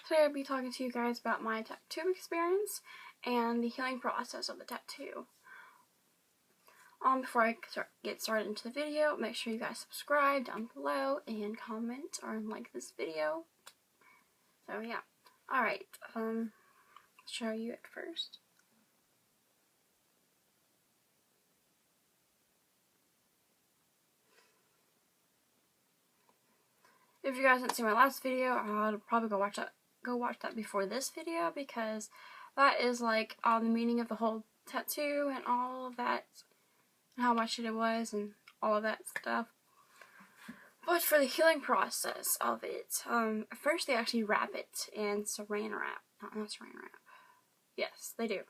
Today I'll be talking to you guys about my tattoo experience and the healing process of the tattoo. Before I get started into the video, make sure you guys subscribe down below and comment or like this video. So yeah, alright, I'll show you it first. If you guys didn't see my last video, I'll probably go watch that before this video, because that is like the meaning of the whole tattoo and all of that, and how much it was and all of that stuff. But for the healing process of it, first they actually wrap it in saran wrap. Not saran wrap. Yes, they do.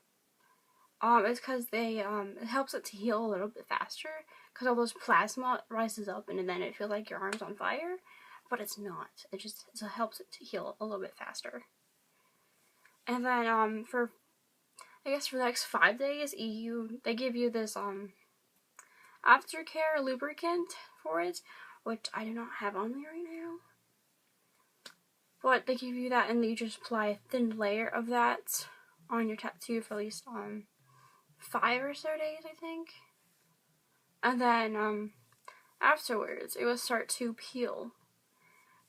It's because it helps it to heal a little bit faster, because all those plasma rises up and then it feels like your arm's on fire. But it's not. It just helps it to heal a little bit faster. And then for the next 5 days, they give you this Aftercare lubricant for it, which I do not have on me right now. But they give you that, and you just apply a thin layer of that on your tattoo for at least 5 or so days, I think. And then afterwards, it will start to peel.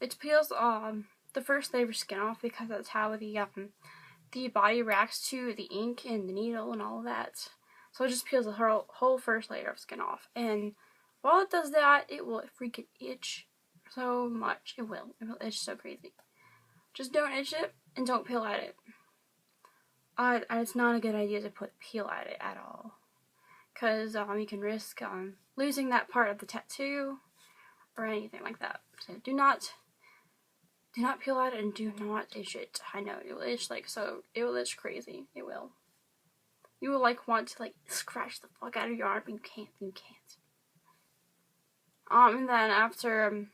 It peels the first layer of skin off, because that's how the body reacts to the ink and the needle and all of that. So it just peels the whole first layer of skin off. And while it does that, it will freaking itch so much. It will itch so crazy. Just don't itch it and don't peel at it. It's not a good idea to put peel at it at all, because you can risk losing that part of the tattoo or anything like that. So do not peel at it and do not itch it. I know it will itch it will itch crazy. It will. You will want to scratch the fuck out of your arm, but you can't. And then after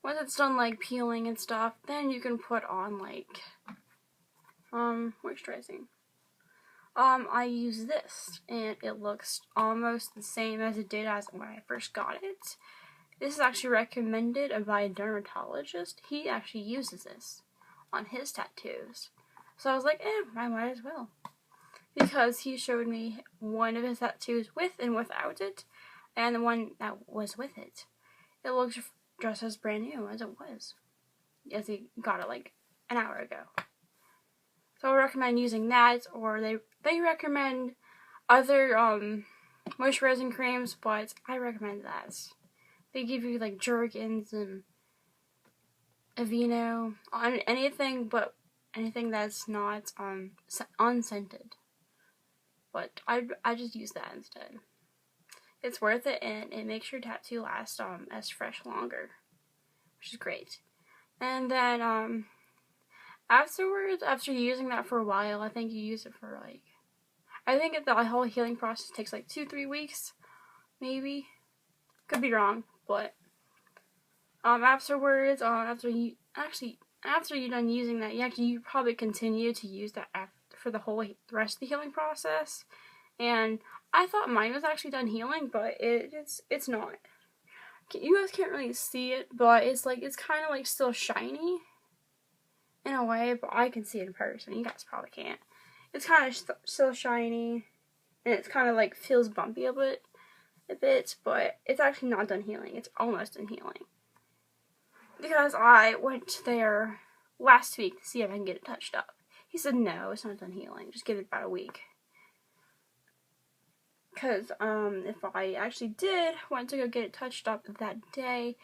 once it's done peeling and stuff, then you can put on moisturizing. I use this, and it looks almost the same as it did when I first got it. This is actually recommended by a dermatologist. He actually uses this on his tattoos. So I was like, I might as well. Because he showed me one of his tattoos with and without it, and the one that was with it. It looks just as brand new as it was, as he got it an hour ago. So I recommend using that, or they recommend other moisturizing creams, but I recommend that. They give you Jergens and Aveeno, anything that's not unscented. But I just use that instead. It's worth it, and it makes your tattoo last as fresh longer, which is great. And then afterwards, after using that for a while, I think you use it for I think the whole healing process takes 2-3 weeks, maybe. Could be wrong, but afterwards, after you're done using that, you probably continue to use that for the rest of the healing process. And I thought mine was actually done healing, but it's not. You guys can't really see it, but it's kind of still shiny in a way, but I can see it in person. You guys probably can't. It's kind of still shiny, and it's kind of feels bumpy a bit, but it's actually not done healing. It's almost done healing. Because I went there last week to see if I can get it touched up. He said, no, it's not done healing. Just give it about a week. Because if I actually want to go get it touched up that day,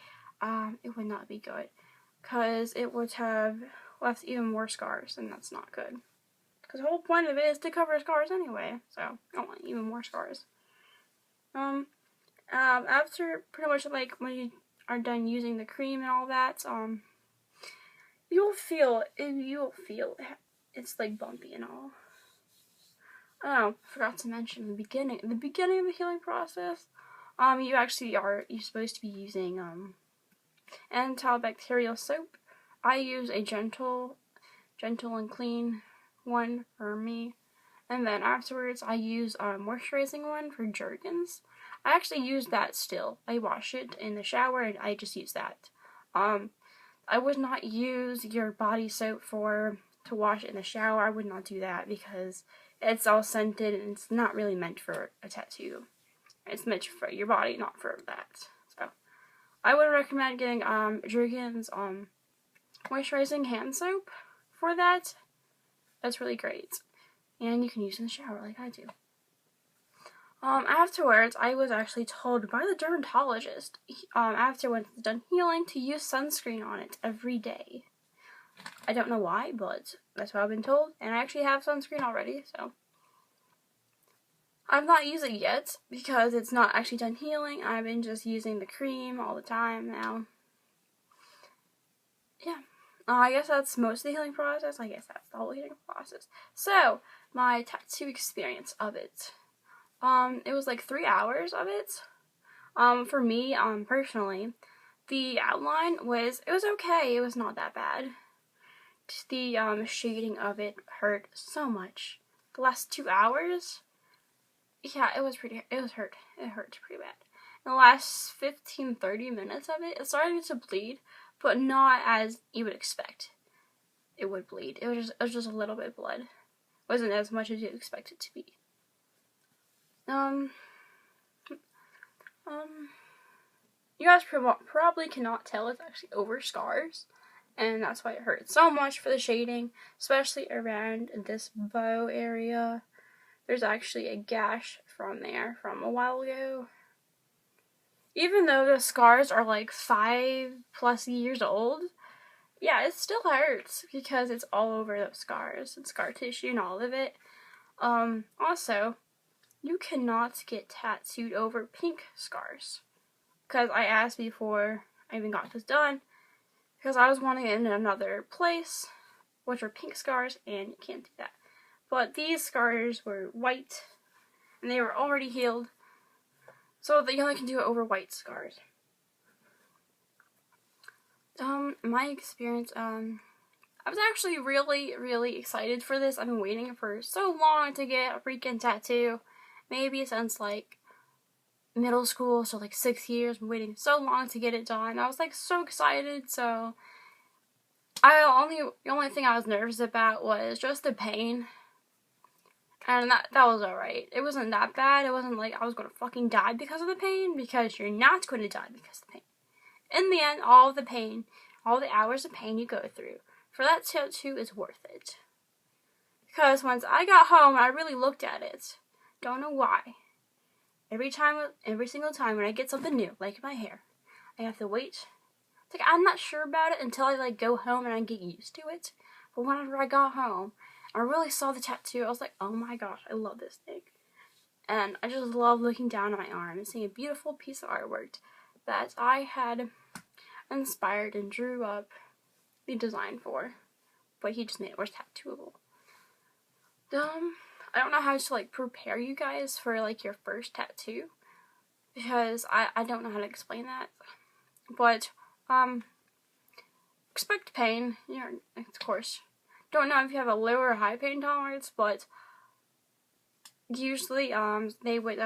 it would not be good. Because it would have left even more scars, and that's not good. Because the whole point of it is to cover scars anyway. So I don't want even more scars. After pretty much when you are done using the cream and all that, you'll feel it's bumpy and all. Oh, I forgot to mention the beginning of the healing process. You're supposed to be using antibacterial soap. I use a gentle and clean one for me. And then afterwards, I use a moisturizing one for Jergens. I actually use that still. I wash it in the shower, and I just use that. I would not use your body soap to wash it in the shower. I would not do that because it's all scented and it's not really meant for a tattoo. It's meant for your body, not for that. So I would recommend getting Jergens moisturizing hand soap for that. That's really great. And you can use it in the shower like I do. Afterwards, I was actually told by the dermatologist, after when it's done healing, to use sunscreen on it every day. I don't know why, but that's what I've been told. And I actually have sunscreen already, so. I've not used it yet because it's not actually done healing. I've been just using the cream all the time now. Yeah. I guess that's most of the healing process. I guess that's the whole healing process. So, my tattoo experience of it. It was like 3 hours of it. For me, personally, the outline it was okay. It was not that bad. Just the shading of it hurt so much. The last 2 hours, yeah, it hurt pretty bad. In the last 15-30 minutes of it, it started to bleed, but not as you would expect it would bleed. It was just a little bit of blood. It wasn't as much as you'd expect it to be. You guys probably cannot tell it's actually over scars, and that's why it hurts so much for the shading, especially around this bow area. There's actually a gash from there from a while ago. Even though the scars are like 5+ years old, yeah, it still hurts because it's all over those scars and scar tissue and all of it. Also, you cannot get tattooed over pink scars. Because I asked before I even got this done, because I was wanting it in another place, which are pink scars, and you can't do that. But these scars were white, and they were already healed, so that you only can do it over white scars. My experience, I was actually really, really excited for this. I've been waiting for so long to get a freaking tattoo. Maybe since like middle school, so like 6 years. I'm waiting so long to get it done. I was like so excited. So the only thing I was nervous about was just the pain, and that was alright. It wasn't that bad. It wasn't like I was gonna fucking die because of the pain, because you're not going to die because of the pain. In the end, all the pain, all the hours of pain you go through for that tattoo is worth it. Because once I got home, I really looked at it. Don't know why. Every single time when I get something new, like my hair, I have to wait. It's like I'm not sure about it until I like go home and I get used to it. But whenever I got home, I really saw the tattoo. I was like, oh my gosh, I love this thing. And I just love looking down at my arm and seeing a beautiful piece of artwork that I had inspired and drew up the design for. But he just made it more tattooable. I don't know how to like prepare you guys for like your first tattoo, because I don't know how to explain that. But expect pain, of course. Don't know if you have a low or high pain tolerance, but usually they would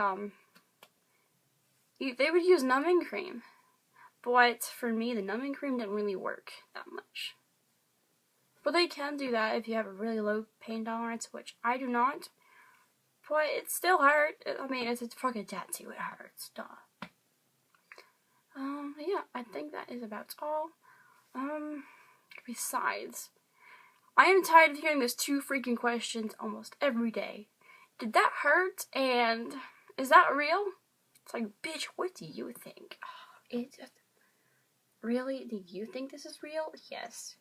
use numbing cream. But for me, the numbing cream didn't really work that much. But they can do that if you have a really low pain tolerance, which I do not. But it still hurt. I mean, it's a fucking tattoo. It hurts. Duh. Yeah, I think that is about all. Besides, I am tired of hearing those 2 freaking questions almost every day. Did that hurt? And is that real? It's like, bitch, what do you think? Really? Do you think this is real? Yes.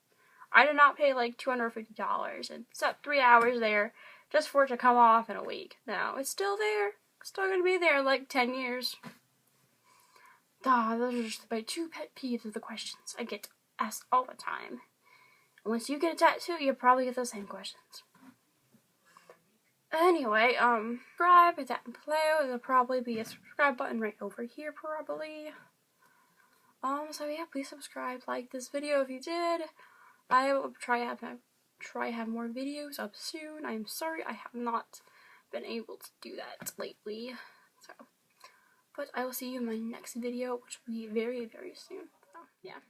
I did not pay like $250 and set 3 hours there just for it to come off in a week. No, it's still there. It's still going to be there in like 10 years. Those are just my 2 pet peeves of the questions I get asked all the time. And once you get a tattoo, you'll probably get those same questions. Anyway, subscribe, hit that below. There'll probably be a subscribe button right over here, probably. So yeah, please subscribe, like this video if you did. I will try have more videos up soon. I'm sorry I have not been able to do that lately. But I will see you in my next video, which will be very, very soon. So, yeah.